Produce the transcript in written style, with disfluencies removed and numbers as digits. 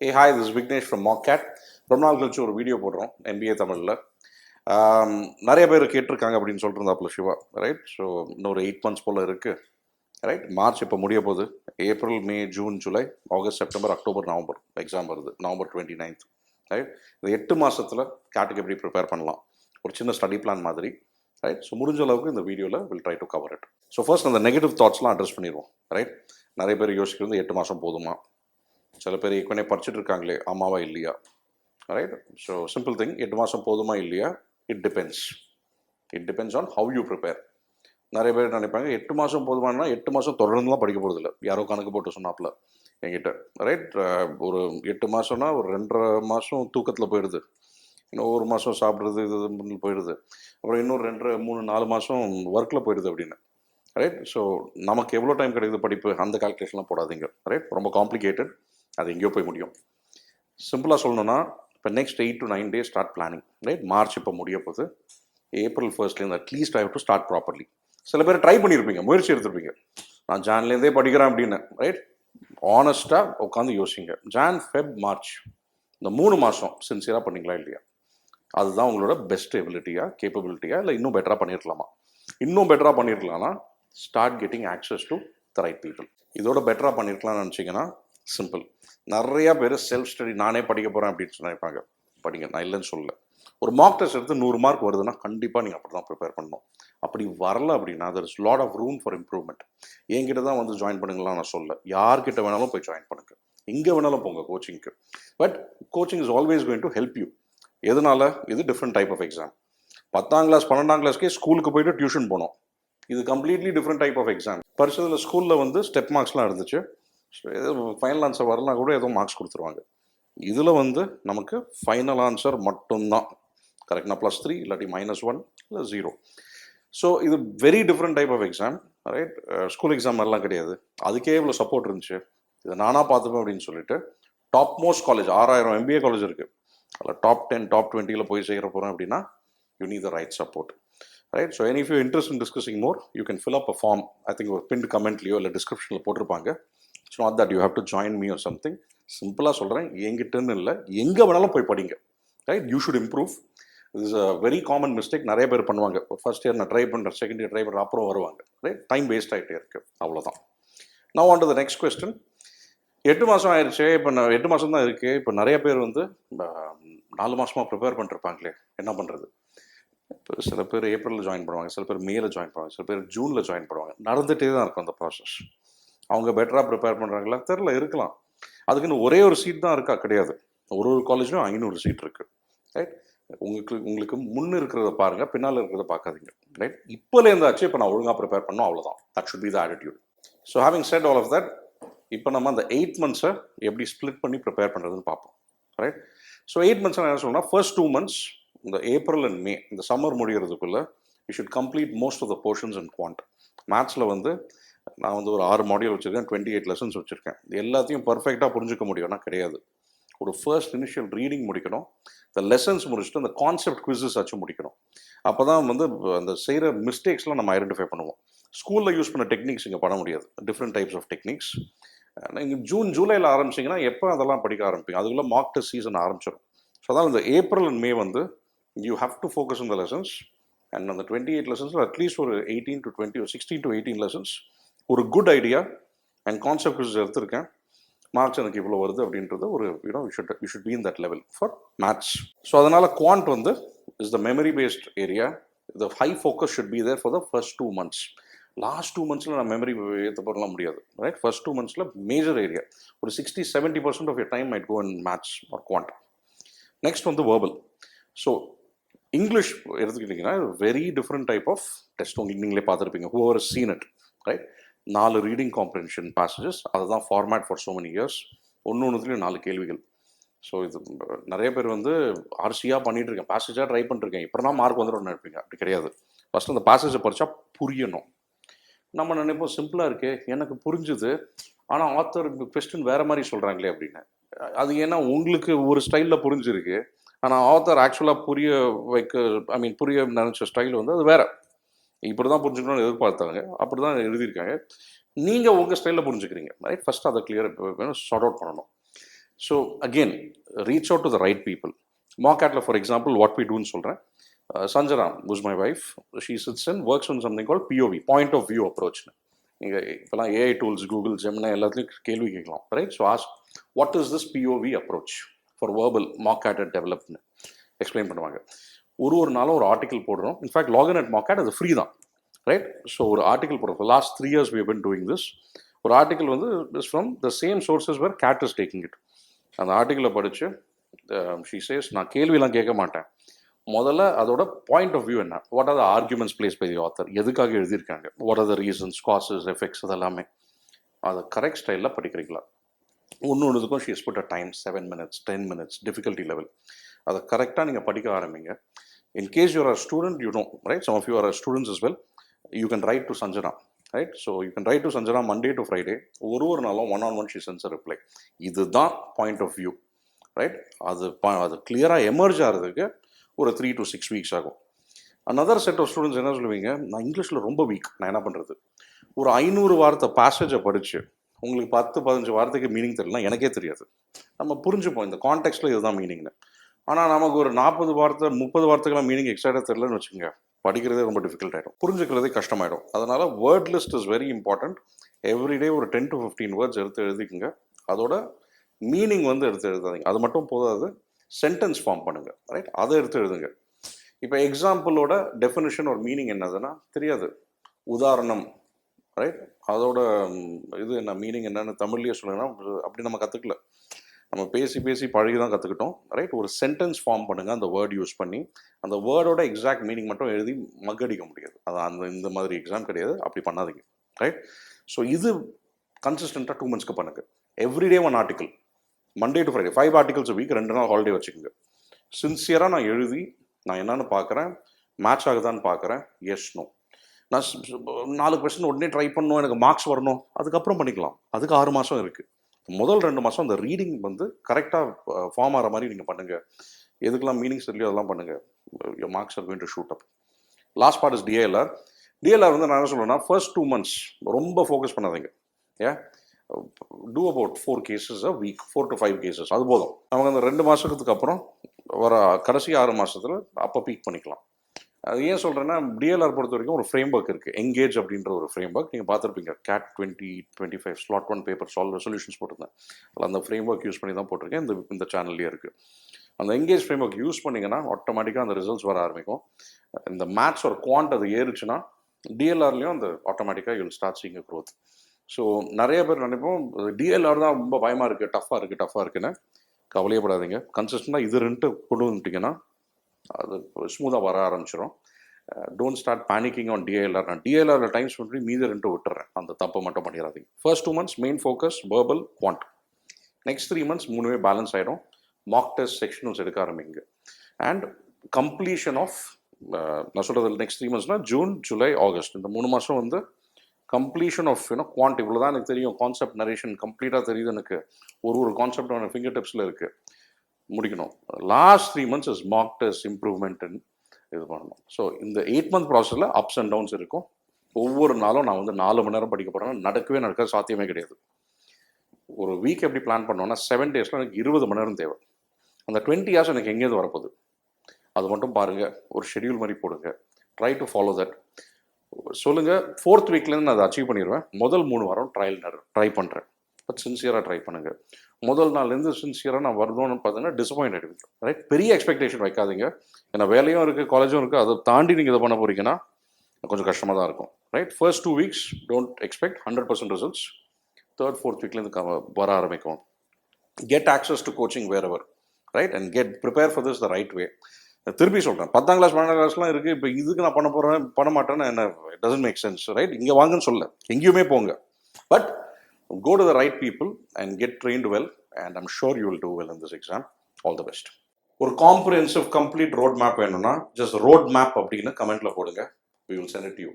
A hi, this Vignesh from market. ரொம்ப நாள் கழிச்சு ஒரு வீடியோ போடுறோம் NBA தமிழில். நிறைய பேர் கேட்டிருக்காங்க அப்படின்னு சொல்லிட்டு இருந்தாப்புல சிவா, ரைட்? ஸோ இன்னொரு 8 months போல் இருக்குது, ரைட்? மார்ச் இப்போ முடிய போகுது. April, May, June, July, August, September, October, November exam வருது. November 29th, right? இந்த 8 மாதத்தில் கேட்டுக்கு எப்படி ப்ரிப்பேர் பண்ணலாம், ஒரு சின்ன ஸ்டடி பிளான் மாதிரி, ரைட்? ஸோ முடிஞ்ச அளவுக்கு இந்த வீடியோவில் will try to cover it. So first அந்த நெகட்டிவ் தாட்ஸ்லாம் அட்ரஸ் பண்ணிடுவோம், ரைட்? நிறைய பேர் யோசிக்கிறது 8 மாதம் போதுமா, சில பேர் ஏற்கனவே படிச்சுட்டு இருக்காங்களே, ஆமாவா இல்லையா, ரைட்? ஸோ சிம்பிள் திங், 8 மாதம் போதுமா இல்லையா, it depends on how you prepare. நிறைய பேர் நினைப்பாங்க 8 மாதம் போதுமானா 8 மாதம் தொடர்ந்துலாம் படிக்க போகிறது இல்லை. யாரோ கணக்கு போட்டு சொன்னாப்புல என்கிட்ட, ரைட்? ஒரு 8 மாதம்னா ஒரு 2.5 மாதம் தூக்கத்தில் போயிடுது, இன்னும் 1 மாதம் சாப்பிட்றது இது போயிடுது, அப்புறம் இன்னொரு 2, 3, 4 மாதம் ஒர்க்கில் போயிடுது அப்படின்னு, ரைட்? ஸோ நமக்கு எவ்வளோ டைம் கிடைக்குது படிப்பு, அந்த கால்குலேஷன்லாம் போடாதீங்க, ரைட்? ரொம்ப காம்ப்ளிகேட்டட், அது எங்கேயோ போய் முடியும். சிம்பிளாக சொல்லணும்னா, இப்போ next 8 to 9 days start planning, right? March இப்போ முடிய போகுது. April 1st at least I have to start properly. சில பேர் ட்ரை பண்ணியிருப்பீங்க, முயற்சி எடுத்துருப்பீங்க, நான் ஜான்லேருந்தே படிக்கிறேன் அப்படின்னு, ரைட்? ஆனஸ்ட்டாக உட்காந்து யோசிங்க. ஜான், ஃபெப், மார்ச், இந்த 3 மாதம் சின்சியராக பண்ணிங்களா இல்லையா? அதுதான் உங்களோட பெஸ்ட் எபிலிட்டியா, கேப்பபிலிட்டியா, இல்லை இன்னும் பெட்டராக பண்ணியிருக்கலாமா? இன்னும் பெட்டராக பண்ணியிருக்கலாம்னா start getting access to the right people. இதோட பெட்டராக பண்ணியிருக்கலாம்னு நினச்சிங்கன்னா சிம்பிள். நிறையா பேர் செல்ஃப் ஸ்டடி நானே படிக்க போகிறேன் அப்படின்னு நினைப்பாங்க. படிங்க, நான் இல்லைன்னு சொல்லலை. ஒரு மார்க் டெஸ்ட் எடுத்து 100 மார்க் வருதுன்னா கண்டிப்பாக நீங்கள் அப்படி தான் ப்ரிப்பேர் பண்ணணும். அப்படி வரல அப்படின்னா there is lot of room for improvement. என்கிட்ட தான் வந்து ஜாயின் பண்ணுங்களாம் நான் சொல்ல, யார்கிட்ட வேணாலும் போய் ஜாயின் பண்ணுங்க, எங்கே வேணாலும் போங்க கோச்சிங்க்கு. But coaching is always going to help you. எதனால? இது டிஃப்ரெண்ட் டைப் ஆஃப் எக்ஸாம். 10ஆம் கிளாஸ் 12ஆம் கிளாஸ்க்கே ஸ்கூலுக்கு போயிட்டு டியூஷன் போனோம். இது completely different type of exam. பரிசத்தில் ஸ்கூலில் வந்து ஸ்டெப் மார்க்ஸ்லாம் இருந்துச்சு, ஃபைனல் ஆன்சர் வரலாம் கூட ஏதோ மார்க்ஸ் கொடுத்துருவாங்க. இதில் வந்து நமக்கு ஃபைனல் ஆன்சர் மட்டும்தான் கரெக்ட்னா +3, இல்லாட்டி -1, இல்லை 0. ஸோ இது very different type of exam, right? School exam மாதிரிலாம் கிடையாது. அதுக்கே இவ்வளோ சப்போர்ட் இருந்துச்சு, இதை நானாக பார்த்துப்பேன் அப்படின்னு சொல்லிட்டு top most college 6000 MBA college இருக்குது, அதில் டாப் 10 டாப் 20 போய் சேர போகிறேன் அப்படின்னா you need the right support, right? So if you're interested in discussing more, you can fill up a form. I think ஒரு பின்ட் கமெண்ட்லையோ இல்லை டிஸ்கிரிப்ஷனில் போட்டிருப்பாங்க. It's not that you have to join me or something. சிம்பிளாக சொல்கிறேன், என்கிட்டன்னு இல்லை, எங்கே வேணாலும் போய் படிங்க, ரைட்? You should improve. இது is a very common mistake. நிறைய பேர் பண்ணுவாங்க. ஒரு ஃபர்ஸ்ட் இயர் நான் ட்ரை பண்ணுறேன், செகண்ட் இயர் ட்ரை பண்ணுறேன், அப்புறம் வருவாங்க, ரைட்? டைம் வேஸ்ட் ஆகிட்டே இருக்குது, அவ்வளோதான். Now on to the next question. 8 மாதம் ஆயிடுச்சு, இப்போ 8 மாதம் தான் இருக்குது. இப்போ நிறைய பேர் வந்து 4 மாதமாக ப்ரிப்பேர் பண்ணிருப்பாங்களே, என்ன பண்ணுறது? இப்போ சில பேர் ஏப்ரலில் ஜாயின் பண்ணுவாங்க, சில பேர் மேல ஜாயின் பண்ணுவாங்க, சில பேர் ஜூனில் ஜாயின் பண்ணுவாங்க. நடந்துகிட்டே தான் இருக்கும் அந்த ப்ராசஸ். அவங்க பெட்டராக ப்ரிப்பேர் பண்ணுறாங்களா தெரில, இருக்கலாம். அதுக்குன்னு ஒரே ஒரு சீட் தான் இருக்கா? கிடையாது. ஒரு காலேஜ்லையும் 500 சீட் இருக்குது, ரைட்? உங்களுக்கு முன்னு இருக்கிறத பாருங்கள், பின்னால் இருக்கிறத பார்க்காதீங்க, ரைட்? இப்போலேருந்தாச்சு இப்போ நான் ஒழுங்காக ப்ரிப்பேர் பண்ணோம், அவ்வளோதான். That should be the attitude. So having set all of that, இப்போ நம்ம அந்த 8 months எப்படி ஸ்ப்ளிட் பண்ணி ப்ரிப்பேர் பண்ணுறதுன்னு பார்ப்போம், ரைட்? ஸோ 8 months என்ன சொல்லணும்னா, ஃபர்ஸ்ட் 2 months, இந்த ஏப்ரல் அண்ட் மே, இந்த சம்மர் முடிகிறதுக்குள்ளே you should complete most of the portions and quant. மேத்ஸில் வந்து நான் வந்து ஒரு 6 மாடியூல் வச்சுருக்கேன், 28 lessons வச்சுருக்கேன். இது எல்லாத்தையும் பர்ஃபெக்டாக புரிஞ்சிக்க முடியும்னா கிடையாது. ஒரு ஃபர்ஸ்ட் இனிஷியல் ரீடிங் முடிக்கணும், இந்த லெசன்ஸ் முடிச்சுட்டு அந்த கான்செப்ட் குவிசஸ் ஆச்சு முடிக்கணும். அப்போ தான் வந்து அந்த செய்கிற மிஸ்டேக்ஸ்லாம் நம்ம ஐடென்டிஃபை பண்ணுவோம். ஸ்கூலில் யூஸ் பண்ண டெக்னிக்ஸ் இங்கே பண்ண முடியாது, டிஃப்ரெண்ட் டைப்ஸ் ஆஃப் டெக்னிக்ஸ். நீங்கள் ஜூன் ஜூலையில் ஆரம்பிச்சிங்கன்னா எப்போ அதெல்லாம் படிக்க ஆரம்பிப்பீங்க? அதுக்குள்ளே மார்க் டெஸ்ட் சீசன் ஆரம்பிச்சிடும். ஸோ அதான் இந்த ஏப்ரல் அண்ட் மே வந்து you have to focus on the lessons, and on the 28 lessons at least ஒரு 18 to 20 or 16 to 18 lessons ஒரு குட் ஐடியா அண்ட் கான்செப்ட் எடுத்திருக்கேன். மார்க்ஸ் எனக்கு இவ்வளோ வருது அப்படின்றது ஒரு you should be in that level for maths. So அதனால் quant வந்து is the memory based area. The high focus should be there for the first 2 months. Last 2 monthsல நான் மெமரி ஏற்ற போடலாம் முடியாது, ரைட்? ஃபர்ஸ்ட் 2 monthsல மேஜர் ஏரியா ஒரு 60-70% of your time might go in maths or quant. Next வந்து வேர்பல். ஸோ இங்கிலீஷ் எடுத்துக்கிட்டிங்கன்னா very different type of test. உங்களுக்கு நீங்களே பார்த்துருப்பீங்க, whoever seen it, right? 4 reading comprehension passages, அதுதான் format for so many years. ஒன்றுத்துலேயும் 4 கேள்விகள். So இது நிறைய பேர் வந்து ஆர்சியாக பண்ணிட்டு இருக்கேன், பேசேஜாக ட்ரை பண்ணிருக்கேன், இப்போ தான் மார்க் வந்துடும் நினைப்பீங்க. அப்படி கிடையாது. ஃபஸ்ட்டு அந்த பேசேஜை படித்தா புரியணும். நம்ம நினைப்போம் சிம்பிளாக இருக்கே, எனக்கு புரிஞ்சுது, ஆனால் ஆத்தர் கொஸ்டின் வேறு மாதிரி சொல்கிறாங்களே அப்படின்னு. அது ஏன்னா உங்களுக்கு ஒரு ஸ்டைலில் புரிஞ்சிருக்கு, ஆனால் ஆத்தர் ஆக்சுவலாக புரிய நினச்ச ஸ்டைல் வந்து அது வேறு. இப்படி தான் புரிஞ்சுக்கணும்னு எதிர்பார்த்தாங்க, அப்படி தான் எழுதியிருக்காங்க. நீங்கள் உங்கள் ஸ்டைலில் புரிஞ்சுக்கிறீங்க, ரைட்? ஃபஸ்ட்டு அதை கிளியர் சார்ட் அவுட் பண்ணணும். So again reach out to the right people. மார்க்கெட்டில் ஃபார் எக்ஸாம்பிள் வாட் வி டூன்னு சொல்கிறேன். Sanjana, who's my wife, she sits and works on something called POV, point of view approach. நீங்கள் இப்போலாம் AI tools, Google, ஜெமினா எல்லாத்துலேயும் கேள்வி கேட்கலாம், right? So ask what is this POV approach for verbal market டெவலப்னு explain பண்ணுவாங்க. ஒரு நாளும் ஒரு ஆர்டிக்கல் போடுறோம். இன்ஃபேக்ட் லாகின் அட் மார்க்கெட் அது ஃப்ரீ தான், ரைட்? ஸோ ஒரு ஆர்டிக்கல் போடுறோம். Last 3 years we have been doing this. ஒரு ஆர்டிக்கல் வந்து is from the same sources where CAT is taking it. அந்த ஆர்டிக்கலை படித்து ஷீ சேஸ், நான் கேள்வியெல்லாம் கேட்க மாட்டேன், முதல்ல அதோட பாயிண்ட் ஆஃப் வியூ என்ன, what are the arguments place by the author, எதுக்காக எழுதியிருக்காங்க, what are the reasons, causes, effects, அதெல்லாமே அதை கரெக்ட் ஸ்டைலில் படிக்கிறீங்களா. ஒன்றுக்கும் she's put a time 7 minutes 10 minutes difficulty level. அதை கரெக்டாக நீங்கள் படிக்க ஆரம்பிங்க. In case you are a student, you know, right? Some of you are a students as well, you can write to Sanjana, right? So you can right to Sanjana Monday to Friday. ஒரு நாளும் 1-on-1 she sends a reply. இதுதான் point of view, right? அது கிளியராக emerge ஆகிறதுக்கு ஒரு 3 to 6 weeks ஆகும். another set of students என்ன சொல்லுவீங்க, நான் இங்கிலீஷில் ரொம்ப வீக், நான் என்ன பண்ணுறது? ஒரு 500 வார்த்தை பேசேஜை படித்து உங்களுக்கு 10-15 வார்த்தைக்கு மீனிங் தெரியலாம், எனக்கே தெரியாது. நம்ம புரிஞ்சுப்போம் இந்த கான்டெக்ஸ்ட்டில் இதுதான் மீனிங்னு. ஆனால் நமக்கு ஒரு 40 வார்த்தை 30 வார்த்தைக்கெல்லாம் மீனிங் எக்ஸ்ட்ரா தெரியலன்னு வச்சுக்கோங்க, படிக்கிறதே ரொம்ப டிஃபிகல்ட் ஆகிடும், புரிஞ்சுக்கிறதே கஷ்டமாயிடும். அதனால் word list is very important. Everyday ஒரு 10 to 15 வேர்ட்ஸ் எடுத்து எழுதிக்குங்க. அதோட மீனிங் வந்து எடுத்து எழுதாதீங்க, அது மட்டும் போதாது, சென்டென்ஸ் ஃபார்ம் பண்ணுங்கள், ரைட்? அதை எடுத்து எழுதுங்க. இப்போ எக்ஸாம்பிளோட டெஃபினிஷன் ஒரு மீனிங் என்னதுன்னா தெரியாது, உதாரணம், ரைட்? அதோட இது என்ன மீனிங் என்னன்னு தமிழ்லேயே சொல்லுங்கன்னா அப்படி நம்ம கற்றுக்கல, நம்ம பேசி பழகி தான் கற்றுக்கிட்டோம், ரைட்? ஒரு சென்டென்ஸ் ஃபார்ம் பண்ணுங்கள் அந்த வேர்ட் யூஸ் பண்ணி. அந்த வேர்டோட எக்ஸாக்ட் மீனிங் மட்டும் எழுதி மக்கடிக்க முடியாது, அது இந்த மாதிரி எக்ஸாம் கிடையாது, அப்படி பண்ணாதீங்க, ரைட்? ஸோ இது கன்சிஸ்டண்ட்டாக 2 monthsக்கு பண்ணுங்கள். Everyday 1 article, Monday to Friday, 5 articles a week, 2 நாள் ஹாலிடே வச்சுக்கோங்க. சின்சியராக நான் எழுதி நான் என்னன்னு பார்க்குறேன், மேட்ச் ஆகுதான்னு பார்க்குறேன், எஸ் நோ. நான் 4 கொஸ்டின் உடனே ட்ரை பண்ணணும், எனக்கு மார்க்ஸ் வரணும், அதுக்கப்புறம் பண்ணிக்கலாம். அதுக்கு 6 மாதம் இருக்குது. முதல் 2 மாதம் அந்த ரீடிங் வந்து கரெக்டாக ஃபார்ம் ஆகிற மாதிரி நீங்கள் பண்ணுங்கள். எதுக்கெல்லாம் மீனிங்ஸ் தெரியலையோ அதெல்லாம் பண்ணுங்கள். Your marks are going to shoot up. Last part is DLR. DLR வந்து நான் என்ன சொல்லுவேன்னா, ஃபர்ஸ்ட் 2 months ரொம்ப ஃபோக்கஸ் பண்ணாதீங்க. ஏன் do about 4 cases a week, 4 to 5 cases, அது போதும். அவங்க அந்த 2 மாதத்துக்கு அப்புறம் வர கடைசி 6 மாதத்தில் அப்போ பீக் பண்ணிக்கலாம். அது ஏன் சொல்கிறேன்னா, DLR பொறுத்த வரைக்கும் ஒரு ஃப்ரேம் ஒர்க் இருக்குது, எங்கேஜ் அப்படின்ற ஒரு ஃப்ரேம் ஒர்க். நீங்கள் பார்த்துருப்பீங்க, CAT 2025 Slot 1 பேப்பர் சொல்யூஷன்ஸ் போட்டிருந்தேன். அதில் அந்த ஃப்ரேம் ஒர்க் யூஸ் பண்ணி தான் போட்டிருக்கேன், இந்த சேனல்லேயே இருக்குது. அந்த எங்கேஜ் ஃப்ரேம் ஒர்க் யூஸ் பண்ணிங்கன்னா ஆட்டோமேட்டிக்காக அந்த ரிசல்ட்ஸ் வர ஆரம்பிக்கும். இந்த மேத்ஸ் ஒரு குவான்ட் அது ஏறுச்சுன்னா DLRலேயும் அந்த ஆட்டோமேட்டிக்காக you will start seeing a growth. So நிறைய பேர் நினைப்போம் DLR தான் ரொம்ப பயமாக இருக்குது, டஃப்பாக இருக்குன்னு. கவலையப்படாதீங்க. கன்சிஸ்டண்டாக இது 2 கொண்டு வந்துட்டிங்கன்னா அது ஸ்மூத்தாக வர ஆரம்பிச்சிடும். Don't start panicking on DLR. நான் DLRல டைம் ஸ்பெண்ட் பண்ணி மீதி 2 விட்டுறேன், அந்த தப்பை மட்டும் பண்ணிடாதீங்க. First 2 months main focus verbal, quant. Next 3 months 3மே பேலன்ஸ் ஆகிடும். மாக் டெஸ்ட் செக்ஷன்ஸ் எடுக்க ஆரம்பிங்க. அண்ட் கம்ப்ளீஷன் ஆஃப், நான் சொல்கிறது நெக்ஸ்ட் 3 monthsனால் ஜூன், ஜூலை, ஆகஸ்ட், இந்த 3 மாதம் வந்து கம்ப்ளீஷன் ஆஃப் குவான்ட். இவ்வளோ தான் எனக்கு தெரியும், கான்செப்ட் நரேஷன் கம்ப்ளீட்டாக தெரியுது எனக்கு, ஒரு கான்செப்ட் அவன் ஃபிங்கர் டிப்ஸில் இருக்குது, முடிக்கணும். Last 3 months is mark test improvement இது பண்ணணும். ஸோ இந்த 8 month ப்ராசஸில் அப்ஸ் அண்ட் டவுன்ஸ் இருக்கும். ஒவ்வொரு நாளும் நான் வந்து 4 மணி நேரம் படிக்க போகிறேன்னா நடக்காது, சாத்தியமே கிடையாது. ஒரு வீக் எப்படி பிளான் பண்ணோன்னா 7 days எனக்கு 20 மணி நேரம் தேவை. அந்த 20 hours எனக்கு எங்கேருந்து வரப்போகுது, அது மட்டும் பாருங்கள். ஒரு ஷெடியூல் மாதிரி போடுங்க, ட்ரை டு ஃபாலோ தட். சொல்லுங்கள், 4th weekலேருந்து நான் அதை அச்சீவ் பண்ணிடுவேன். முதல் 3 வாரம் ட்ரை பண்ணுறேன், பட் சின்சியராக ட்ரை பண்ணுங்கள். முதல் நாள்லேருந்து சின்சியராக நான் வரணும்னு பார்த்தீங்கன்னா டிசப்பாயிண்ட் ஆகிடுவீங்க, ரைட்? பெரிய எக்ஸ்பெக்டேஷன் வைக்காதீங்க. ஏன்னா வேலையும் இருக்குது, காலேஜும் இருக்குது, அதை தாண்டி நீங்கள் இதை பண்ண போகிறீங்கன்னா கொஞ்சம் கஷ்டமாக தான் இருக்கும், right? First 2 weeks don't expect 100% results. 3rd 4th weekலேருந்து வர ஆரம்பிக்கும். Get access to coaching wherever, right? And prepare for this the right way. திருப்பி சொல்கிறேன், 10ஆம் கிளாஸ் 12ஆம் கிளாஸ்லாம் இருக்குது, இப்போ இதுக்கு நான் பண்ண மாட்டேன்னு என்ன, it doesn't make sense, right? இங்கே வாங்கன்னு சொல்ல, எங்கேயுமே போங்க, but go to the right people and get trained well, and I'm sure you will do well in this exam. All the best. ஒரு காம்ப்ரிஹென்சிவ் கம்ப்ளீட் ரோட் மேப் வேணும்னா just road map அப்படின்னு கமெண்ட்ல போடுங்க, we will send it to you.